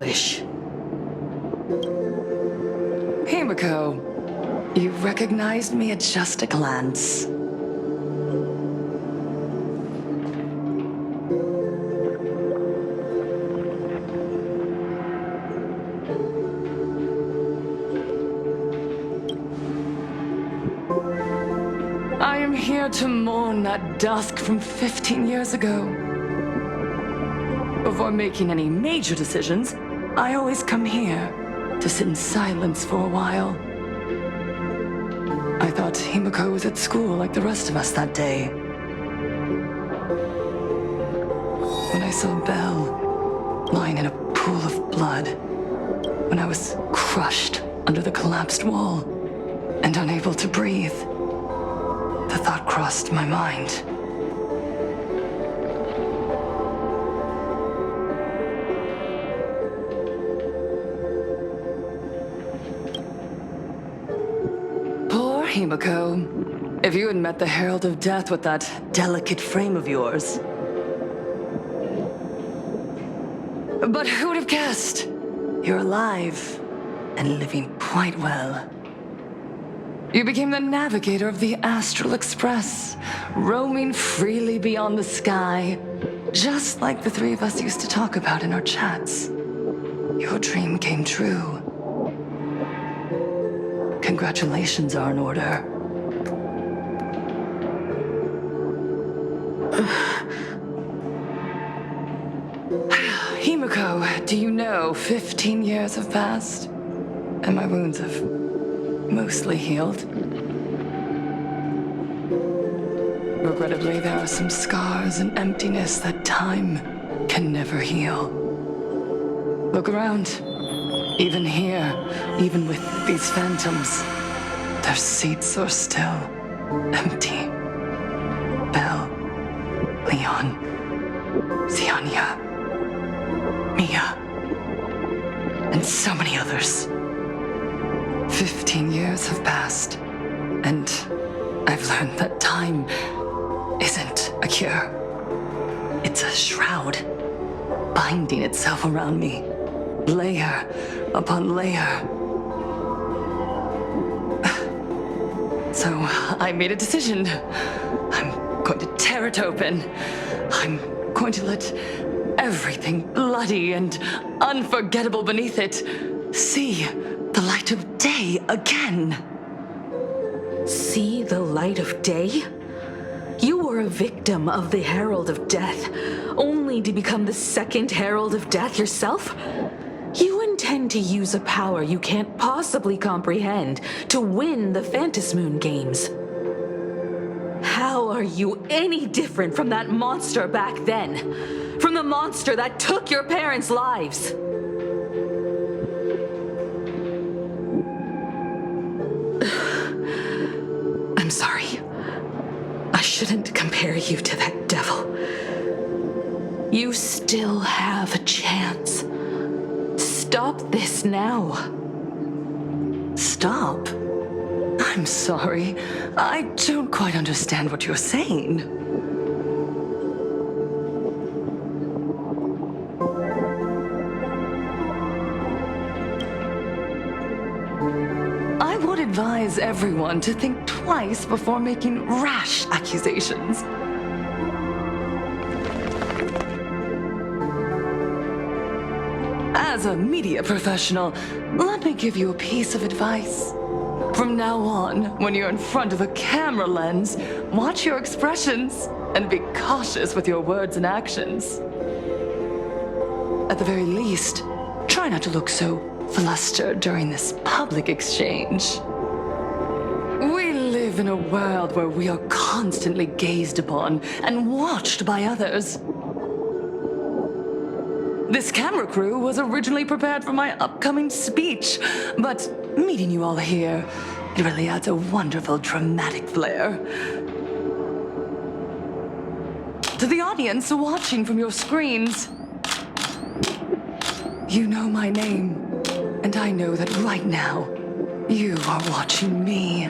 Fulwish. Himeko, you recognized me at just a glance. I am here to mourn that dusk from 15 years ago. Before making any major decisions, I always come here to sit in silence for a while. I thought Himeko was at school like the rest of us that day. When I saw Belle lying in a pool of blood, when I was crushed under the collapsed wall and unable to breathe, the thought crossed my mind. Poor Himeko. If you had met the Herald of Death with that delicate frame of yours. But who would have guessed? You're alive and living quite well. You became the navigator of the Astral Express, roaming freely beyond the sky, just like the three of us used to talk about in our chats. Your dream came true. Congratulations are in order. Himeko, do you know 15 years have passed, and my wounds have mostly healed. Regrettably, there are some scars and emptiness that time can never heal. Look around. Even here, even with these phantoms, their seats are still empty. Belle, Leon, Ziania, Mia, and so many others. 15 years have passed, and I've learned that time isn't a cure. It's a shroud, binding itself around me, layer upon layer. So I made a decision. I'm going to tear it open. I'm going to let everything bloody and unforgettable beneath it see the light of day again. See the light of day? You were a victim of the Herald of Death, only to become the second Herald of Death yourself? You intend to use a power you can't possibly comprehend to win the Phantasmoon games. How are you any different from that monster back then? From the monster that took your parents' lives? I'm sorry. I shouldn't compare you to that devil. You still have a chance. Stop this now. Stop? I'm sorry. I don't quite understand what you're saying. I would advise everyone to think twice before making rash accusations. As a media professional, let me give you a piece of advice. From now on, when you're in front of a camera lens, watch your expressions and be cautious with your words and actions. At the very least, try not to look so flustered during this public exchange. We live in a world where we are constantly gazed upon and watched by others. This camera crew was originally prepared for my upcoming speech, but meeting you all here, it really adds a wonderful dramatic flair. To the audience watching from your screens, you know my name, and I know that right now, you are watching me.